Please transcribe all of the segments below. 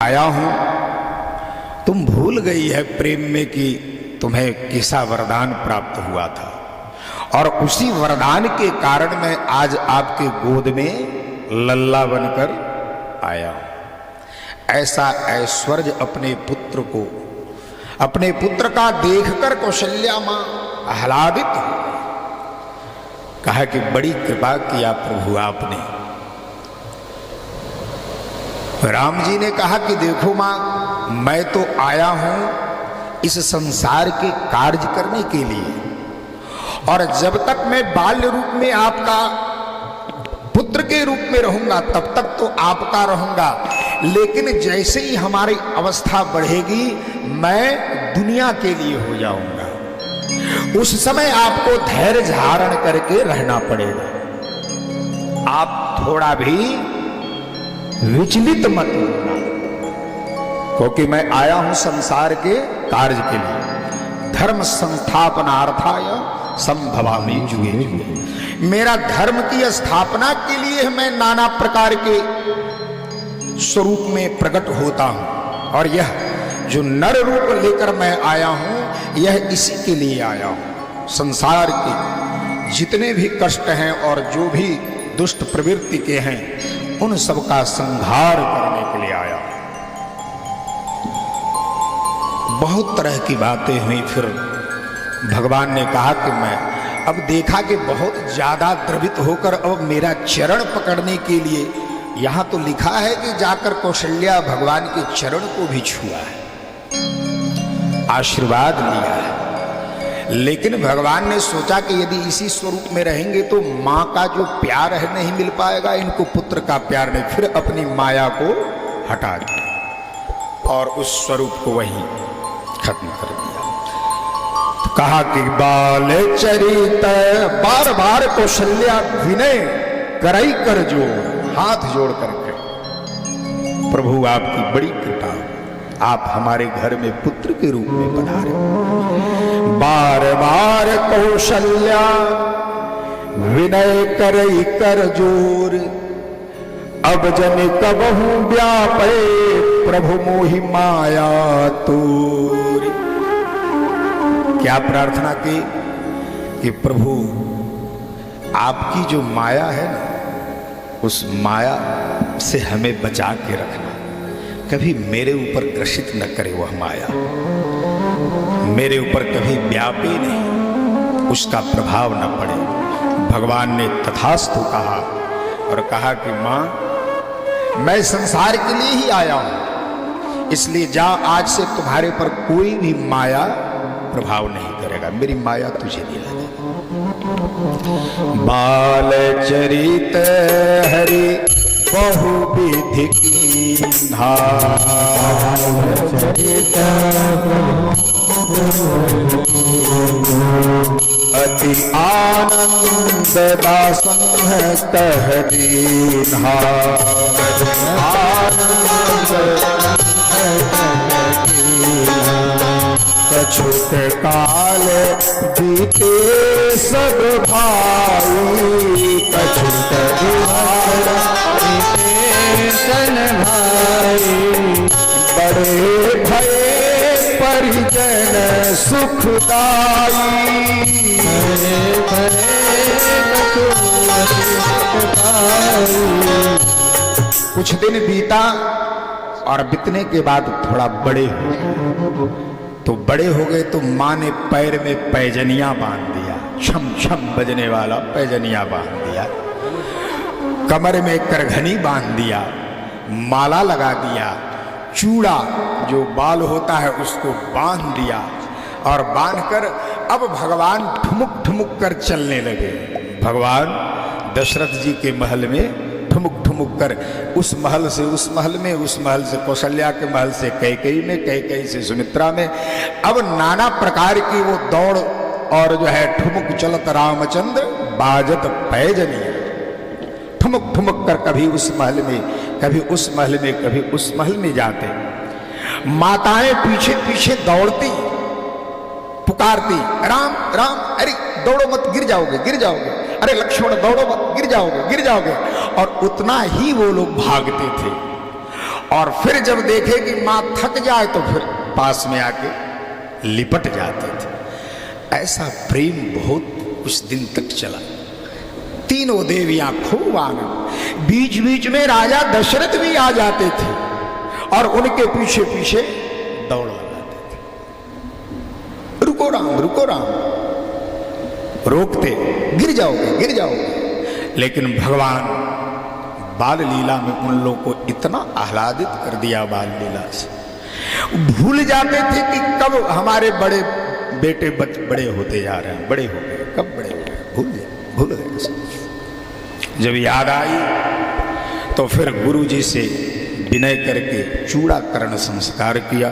आया हूं, तुम भूल गई है प्रेम में कि तुम्हें कैसा वरदान प्राप्त हुआ था, और उसी वरदान के कारण मैं आज आपके गोद में लल्ला बनकर आया हूं। ऐसा ऐश्वर्य अपने पुत्र का देखकर कौशल्या मां आह्लादित हो, कहा कि बड़ी कृपा किया प्रभु आपने। राम जी ने कहा कि देखो मां, मैं तो आया हूं इस संसार के कार्य करने के लिए, और जब तक मैं बाल्य रूप में आपका पुत्र के रूप में रहूंगा तब तक तो आपका रहूंगा, लेकिन जैसे ही हमारी अवस्था बढ़ेगी मैं दुनिया के लिए हो जाऊंगा। उस समय आपको धैर्य धारण करके रहना पड़ेगा। आप थोड़ा भी विचलित मत होना, क्योंकि मैं आया हूं संसार के कार्य के लिए। धर्म संस्थापनार्थाय संभवामि जुगे जुगे। मेरा धर्म की स्थापना के लिए मैं नाना प्रकार के स्वरूप में प्रकट होता हूं, और यह जो नर रूप लेकर मैं आया हूं यह इसी के लिए आया हूं। संसार के जितने भी कष्ट हैं और जो भी दुष्ट प्रवृत्ति के हैं उन सब का संहार करने के लिए आया। बहुत तरह की बातें हुई, फिर भगवान ने कहा कि मैं अब देखा कि बहुत ज्यादा द्रवित होकर अब मेरा चरण पकड़ने के लिए, यहां तो लिखा है कि जाकर कौशल्या भगवान के चरण को भी छुआ है, आशीर्वाद लिया है। लेकिन भगवान ने सोचा कि यदि इसी स्वरूप में रहेंगे तो मां का जो प्यार है नहीं मिल पाएगा, इनको पुत्र का प्यार नहीं। फिर अपनी माया को हटा दिया और उस स्वरूप को वहीं खत्म कर दिया। तो कहा कि बाल चरित, बार बार कौशल्या विनय कराई कर जो हाथ जोड़ करके, प्रभु आपकी बड़ी कृपा, आप हमारे घर में पुत्र के रूप में पधारे। बार बार कौशल्या विनय करई कर जोर, अब जन कबहू व्यापे प्रभु मोहि माया तोर। क्या प्रार्थना की कि प्रभु आपकी जो माया है ना, उस माया से हमें बचा के रखना, कभी मेरे ऊपर ग्रसित न करे वह माया, मेरे ऊपर कभी व्यापी नहीं, उसका प्रभाव न पड़े। भगवान ने तथास्तु कहा और कहा कि मां, मैं संसार के लिए ही आया हूं, इसलिए जा, आज से तुम्हारे पर कोई भी माया प्रभाव नहीं करेगा, मेरी माया तुझे नहीं लगेगी। बाल चरित हरि बहुविधि कीन्हा, अति आनंद दासन कह दीन्हा, कछुत काल बीते सब भाई, कछुत सन भाई, बड़े भय परिजन सुखदाई, कुछ दिन बीता और बीतने के बाद थोड़ा बड़े हो, तो बड़े हो गए तो मां ने पैर में पैजनिया बांध दिया, छम छम बजने वाला पैजनिया बांध दिया, कमर में करघनी बांध दिया, माला लगा दिया, चूड़ा जो बाल होता है उसको बांध दिया, और बांधकर अब भगवान ठुमुक ठुमुक कर चलने लगे। भगवान दशरथ जी के महल में ठुमुक ठुमुक कर उस महल से उस महल में, उस महल से कौशल्या के महल से कैकेयी में, कैकेयी से सुमित्रा में, अब नाना प्रकार की वो दौड़ और जो है ठुमुक चलत रामचंद्र बाजत पैजनिया, ठुमुक ठुमुक कर कभी उस महल में, कभी उस महल में, कभी उस महल में जाते। माताएं पीछे पीछे दौड़ती, पुकारती, राम राम, अरे दौड़ो मत, गिर जाओगे गिर जाओगे, अरे लक्ष्मण दौड़ो मत, गिर जाओगे गिर जाओगे। और उतना ही वो लोग भागते थे। और फिर जब देखे कि मां थक जाए तो फिर पास में आके लिपट जाते थे। ऐसा प्रेम बहुत कुछ दिन तक चला। तीनों देवियां खूब आनंद। बीच बीच में राजा दशरथ भी आ जाते थे और उनके पीछे पीछे दौड़ लगाते थे। रुको राम, रुको राम, रोकते, गिर जाओगे, गिर जाओगे। लेकिन भगवान बाल लीला में उन लोगों को इतना आह्लादित कर दिया, बाल लीला से भूल जाते थे कि कब हमारे बड़े बेटे बड़े होते जा रहे हैं, बड़े हो गए, कब बड़े हो गए, भूल गए। जब याद आई तो फिर गुरु जी से विनय करके चूड़ाकरण संस्कार किया।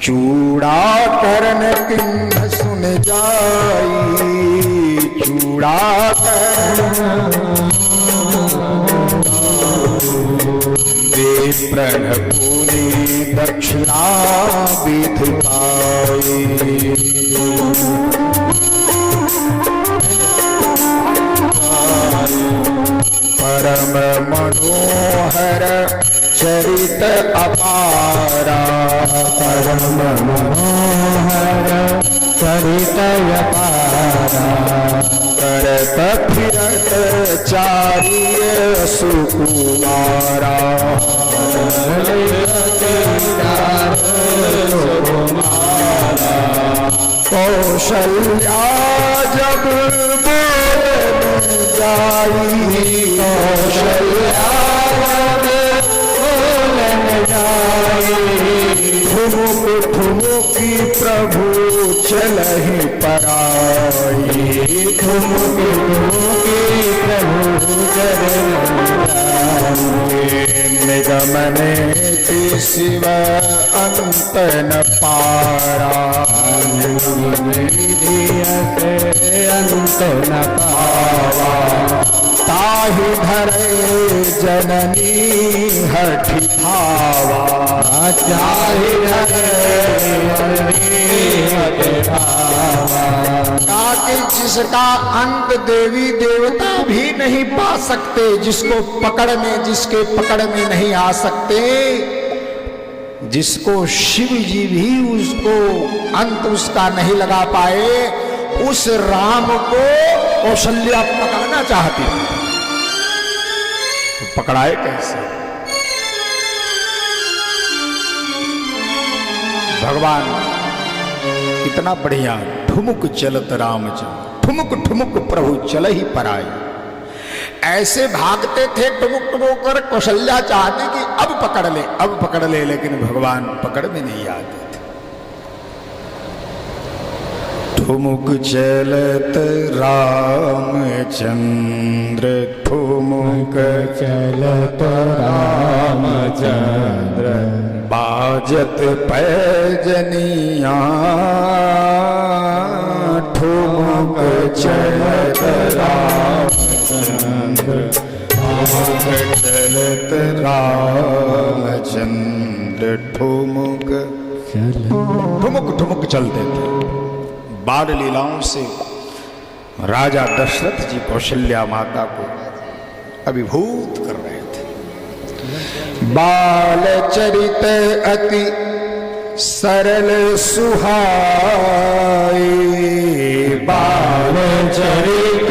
चूड़ाकरण किन्न सुन जाई, चूड़ाकरण दे प्रभु ने दक्षिणा विधि पाई। परम मनोहर चरित अपारा, परम मनोहर चरित अपारा। करत फिरत चारिय सुकुमारा, कौशल्या जब बोल जाई, कौशल्या ठुमुक ठुमुकी प्रभु चलहि पराई, ठुमुक ठुमुकी प्रभु निगमने शिव अंत न पारा, अंत न पावा। ताहि धरे जननी हठि भावा, ताहि धरे ताकि जिसका अंत देवी देवता भी नहीं पा सकते, जिसको पकड़ में, जिसके पकड़ में नहीं आ सकते, जिसको शिव जी भी उसको अंत उसका नहीं लगा पाए, उस राम को कौशल्या पकड़ना चाहती थी। तो पकड़ाए कैसे? भगवान कितना बढ़िया, ठुमुक चलत रामचंद्र, ठुमुक ठुमुक प्रभु चल ही पराई। ऐसे भागते थे ठुमुक ठुमुक कर, कौशल्या चाहती कि अब पकड़ ले, अब पकड़ ले, लेकिन भगवान पकड़ में नहीं आते थे। ठुमुक चलत रामचंद्र, ठुमुक चलत रामचंद्र, बाजत पैजनिया, ठुमुक चलत रामचंद्र, ठुमुक चलत रामचंद्र, ठुमुक ठुमुक ठुमुक चलते थे। बाल लीलाओं से राजा दशरथ जी कौशल्या माता को अभिभूत कर रहे थे। बाल चरित अति सरल सुहाए, बाल चरित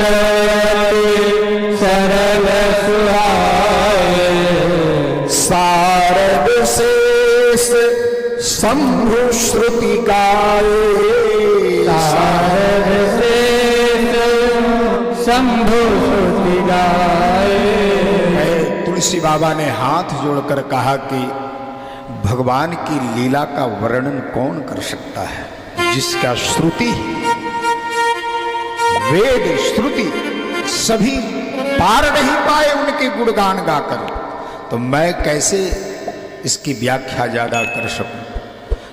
सरल सुहाए, शारद शेष शंभु श्रुति गाए, शारद शेष शंभु श्रुति गाए। तुलसी बाबा ने हाथ जोड़कर कहा कि भगवान की लीला का वर्णन कौन कर सकता है, जिसका श्रुति, वेद श्रुति सभी पार नहीं पाए उनके गुणगान गाकर, तो मैं कैसे इसकी व्याख्या ज्यादा कर सकूं।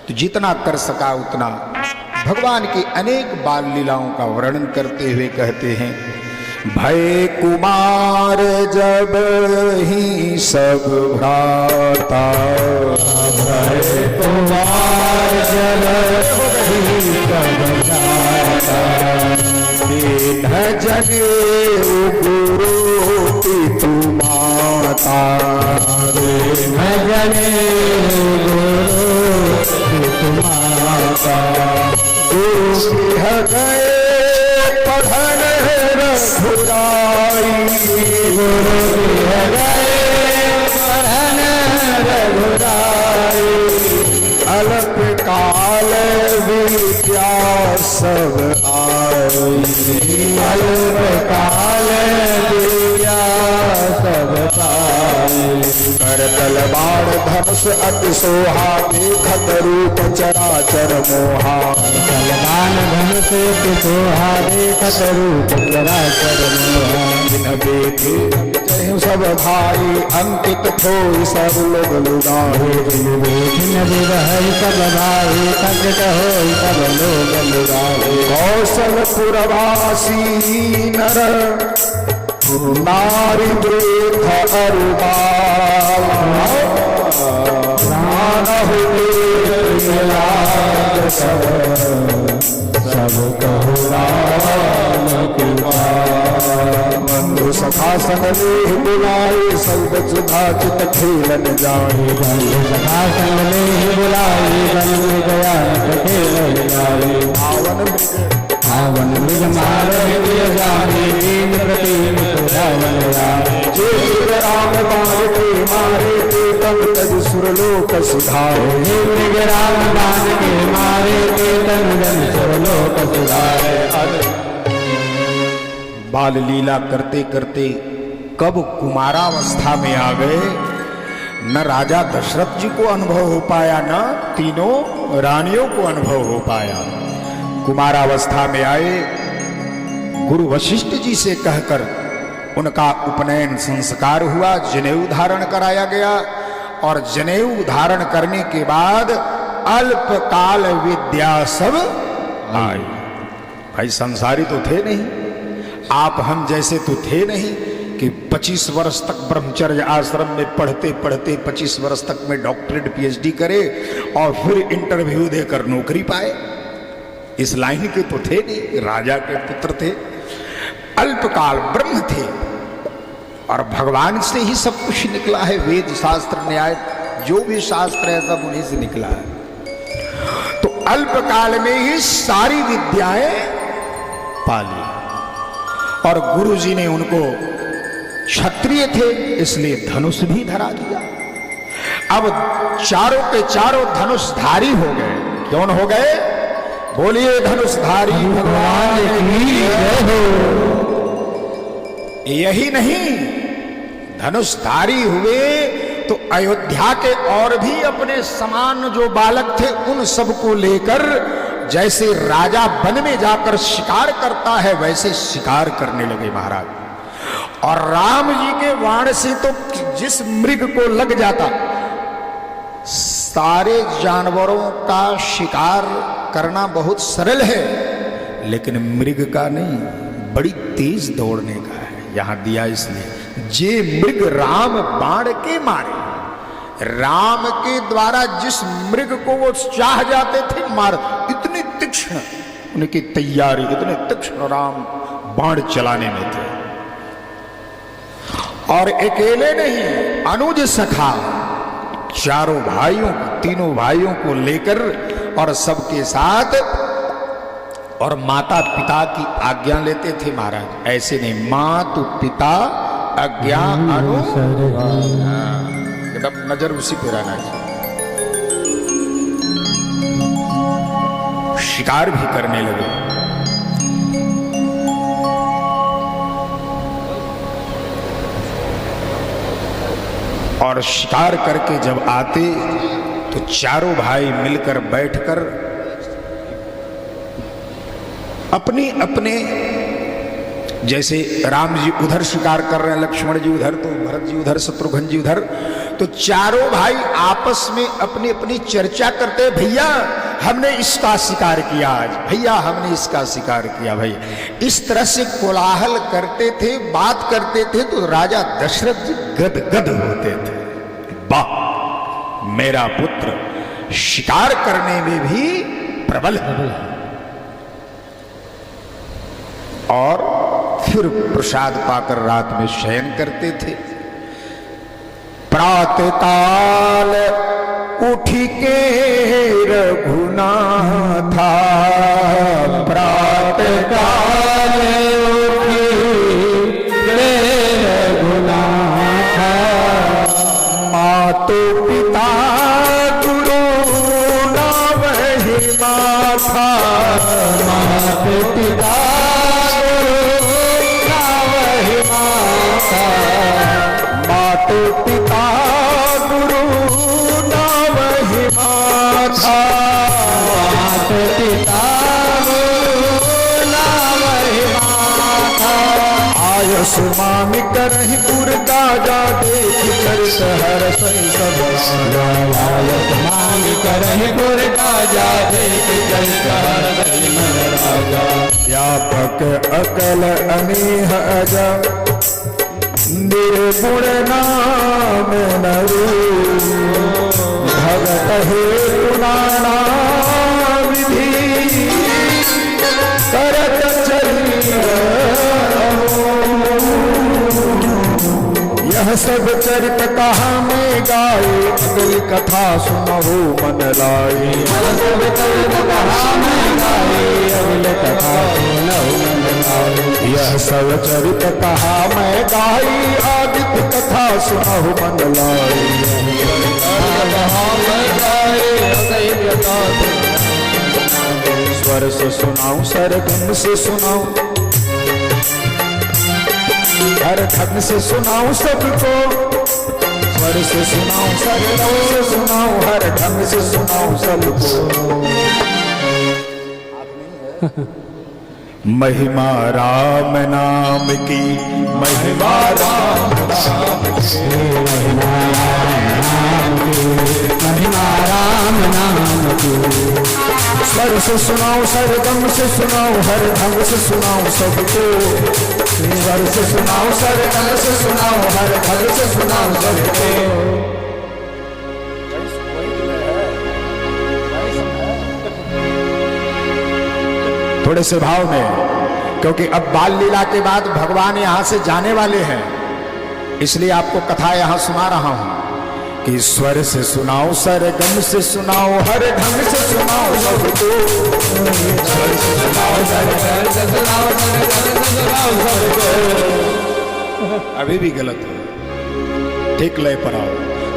तो जितना कर सका उतना भगवान की अनेक बाल लीलाओं का वर्णन करते हुए कहते हैं, भय कुमार जब ही सब भ्राता, भय कुमार जब ही सब भ्राता, दीन जगे गुरु पितु माता, दीन बने गुरु तुम्हारा। गुरु गए पढ़न रघुराई, गुरु गए पढ़न रघुराई। अल्प काल विद्या सब आई, अल्प काल विद्या सब पाई। कर तलवार धनुष अति सोहा, देखत रूप चराचर मोहा। तलवान धनुष अति सोहा, देखत रूप चराचर मोहा। जिन बेटे जय सब भाई, अंकित होई सब लोग लुगाए। जिन विरहई सब भाई, अंकित होई सब लोग लुगाए। कौशलपुरवासी नर नारी देख अरुबाल, प्राण हुए सब कहु राम कृपाल। बंधु सखा संग लेह बुलाए, सब सुधा चित खेलन जाए। बंधु सखा संग लेह बुलाए, बन में गया खेलन जाए। पावन मृग मारे जाने, दीन प्रतीन रावण राय। जे राम बाण के मारे, ते तन तज सुरलोक सुधारे। हे मृग राम बाण के मारे, ते तन जन सुरलोक सुधारे। बाल लीला करते करते कब कुमारावस्था में आ गए, न राजा दशरथ जी को अनुभव हो पाया, न तीनों रानियों को अनुभव हो पाया। कुमारावस्था में आए, गुरु वशिष्ठ जी से कहकर उनका उपनयन संस्कार हुआ, जनेऊ धारण कराया गया। और जनेऊ धारण करने के बाद अल्पकाल विद्या सब आई। भाई संसारी तो थे नहीं, आप हम जैसे तो थे नहीं कि 25 वर्ष तक ब्रह्मचर्य आश्रम में पढ़ते पढ़ते 25 वर्ष तक में डॉक्टरेट पीएचडी करे और फिर इंटरव्यू देकर नौकरी पाए। इस लाइन के तो थे नहीं, राजा के पुत्र थे, अल्पकाल ब्रह्म थे। और भगवान से ही सब कुछ निकला है, वेद शास्त्र न्याय जो भी शास्त्र है सब उन्हीं से निकला है। तो अल्पकाल में ही सारी विद्याएं पाली। और गुरु जी ने उनको, क्षत्रिय थे इसलिए धनुष भी धरा दिया। अब चारों के चारों धनुषधारी हो गए। कौन हो गए? बोलिए धनुषधारी भगवान की जय हो। यही नहीं, धनुषधारी हुए तो अयोध्या के और भी अपने समान जो बालक थे उन सबको लेकर, जैसे राजा वन में जाकर शिकार करता है वैसे शिकार करने लगे महाराज। और राम जी के वाण से तो जिस मृग को लग जाता, सारे जानवरों का शिकार करना बहुत सरल है, लेकिन मृग का नहीं, बड़ी तेज दौड़ने का है। यहां दिया इसलिए, जे मृग राम बाण के मारे। राम के द्वारा जिस मृग को वो चाह जाते थे मार, इतनी तीक्ष्ण उनकी तैयारी, इतने तीक्ष्ण राम बाण चलाने में थे। और अकेले नहीं, अनुज सखा चारों भाइयों, तीनों भाइयों को लेकर और सबके साथ, और माता पिता की आज्ञा लेते थे महाराज। ऐसे नहीं, मातु पिता आज्ञा अनु, एकदम नजर उसी पे रहना चाहिए। शिकार भी करने लगे। और शिकार करके जब आते तो चारों भाई मिलकर बैठकर अपने अपने, जैसे राम जी उधर शिकार कर रहे हैं, लक्ष्मण जी उधर, तो भरत जी उधर, शत्रुघ्न जी उधर, तो चारों भाई आपस में अपनी अपनी चर्चा करते, भैया हमने इसका शिकार किया आज, भैया हमने इसका शिकार किया। भाई इस तरह से कोलाहल करते थे, बात करते थे, तो राजा दशरथ जी गदगद होते थे। वाह, मेरा पुत्र शिकार करने में भी प्रबल है। और फिर प्रसाद पाकर रात में शयन करते थे। प्रातकाल उठी के रघुनाथा, प्रातकाल उठी के रघुनाथा, मातो पिता गुरु नावहि माथा, माता पिता नावहि माता, मातो पिता गुरु नावहि माथा, माता पिता नावहि माता, आयस मामी करहि पुर गाजा, देख कर सहर सही सब आयत मान करहि गुर गाजा, देख कर सहर सही मन राजा, व्यापक अकल अनेह अजा, निर्गुण नाम नरु, भगत हेतु नाना विधि, करत चली यह सब चरित कहा में गाए, अगली कथा सुनहु मन लाए, यह सब चरित कहा मैं गाई, आदित्य कथा सुनहु मन लाई, स्वर से सुनाऊं सरगम से सुनाऊं, हर ढंग से सुनाऊं सबको, स्वर से सुनाऊं सरगम से सुनाऊं, हर ढंग से सुनाऊं सबको। महिमा राम नाम की, महिमा राम नाम की, महिमा राम नाम की, स्वर से सुनाऊं सरगम से सुनाऊं, हर ढंग से सुनाऊं सबको, स्वर से सुनाऊं सरगम से सुनाऊं, हर ढंग से सुनाऊं सबको। थोड़े से भाव में, क्योंकि अब बाल लीला के बाद भगवान यहां से जाने वाले हैं, इसलिए आपको कथा यहां सुना रहा हूं कि स्वर से सुनाओ सरगम से सुनाओ, हर ढंग से सुनाओ सबको, स्वर से सुनाओ सरगम से सुनाओ, अभी भी गलत है, ठीक लय पर आओ।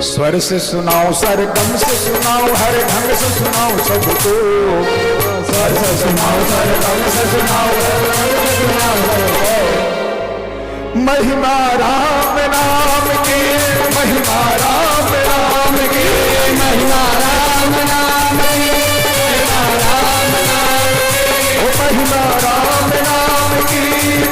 स्वर से सुनाओ सरगम से सुनाओ, हर ढंग से सुनाओ सबको, स्वर से सुनाओ सरगम से सुनाओ, हर ढंग से सुनाओ सबको। महिमा राम नाम की, महिमा राम नाम की, महिमा राम नाम की, महिमा राम नाम की,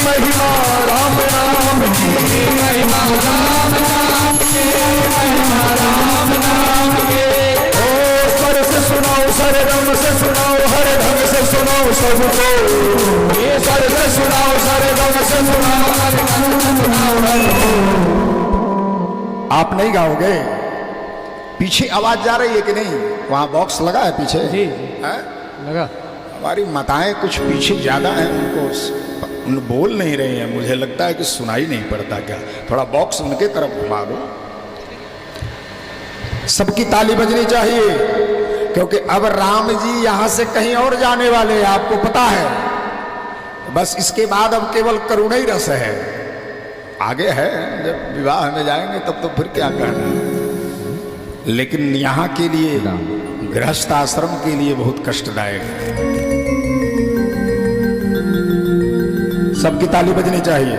महिमा राम नाम की, महिमा राम नाम की, महिमा राम नाम की, ओ स्वर से सुनाओ सरगम से सुनाओ, हर ढंग से सुनाओ सबको, ये स्वर से सुनाओ सरगम से सुनाओ, हर ढंग से सुनाओ। आप नहीं गाओगे, पीछे आवाज जा रही है कि नहीं? वहां बॉक्स लगा है पीछे? जी है? लगा। हमारी माताएं कुछ पीछे ज्यादा हैं, उनको उन बोल नहीं रही हैं, मुझे लगता है कि सुनाई नहीं पड़ता क्या? थोड़ा बॉक्स उनके तरफ घुमा दो, सबकी ताली बजनी चाहिए, क्योंकि अब राम जी यहां से कहीं और जाने वाले हैं, आपको पता है। बस इसके बाद अब केवल करुणा ही रस है, आगे है, जब विवाह में जाएंगे तब तो फिर क्या कहना। लेकिन यहाँ के लिए, गृहस्थ आश्रम के लिए बहुत कष्टदायक है। सबकी ताली बजनी चाहिए।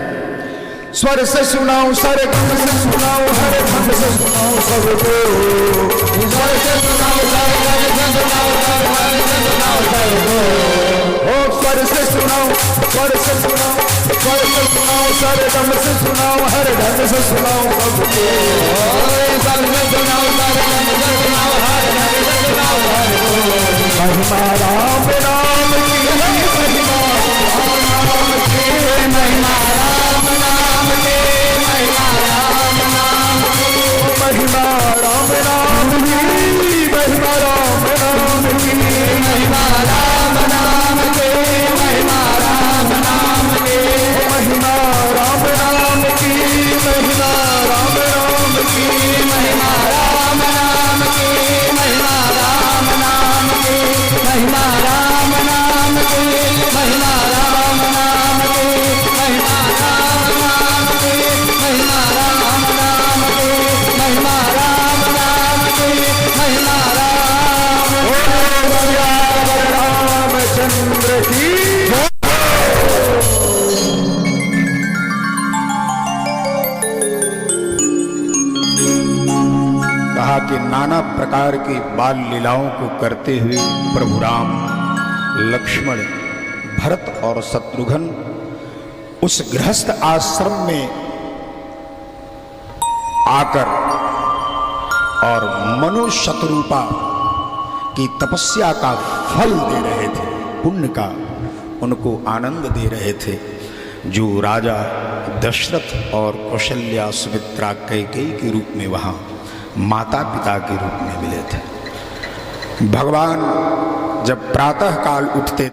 स्वर से सुनाऊं सरगम से सुनाऊं, हर ढंग से सुनाऊं सबको, स्वर से सुनाऊं सरगम से सुनाऊं, हर ढंग से सुनाऊं सबको। ओ स्वर से सुनाऊं, स्वर से सुनाऊं, स्वर से सुनाऊं सरगम से सुनाऊं, हर ढंग से सुनाऊं सबको, स्वर से सुनाऊं सरगम से सुनाऊं, हर ढंग से सुनाऊं सबको। महिमा राम नाम की, महिमा राम नाम की, महिमा राम नाम की, महिमा राम नाम की, महिमा राम नाम की, महिमा राम नाम की, महिमा राम नाम की, महिमा राम नाम की, महिमा राम नाम की, महिमा राम नाम की, नाना प्रकार की बाल लीलाओं को करते हुए प्रभु राम, लक्ष्मण, भरत और शत्रुघ्न उस गृहस्थ आश्रम में आकर और मनु शतरूपा की तपस्या का फल दे रहे थे, पुण्य का उनको आनंद दे रहे थे, जो राजा दशरथ और कौशल्या, सुमित्रा, कैकेयी के रूप में वहां माता पिता के रूप में मिले थे। भगवान जब प्रातः काल उठते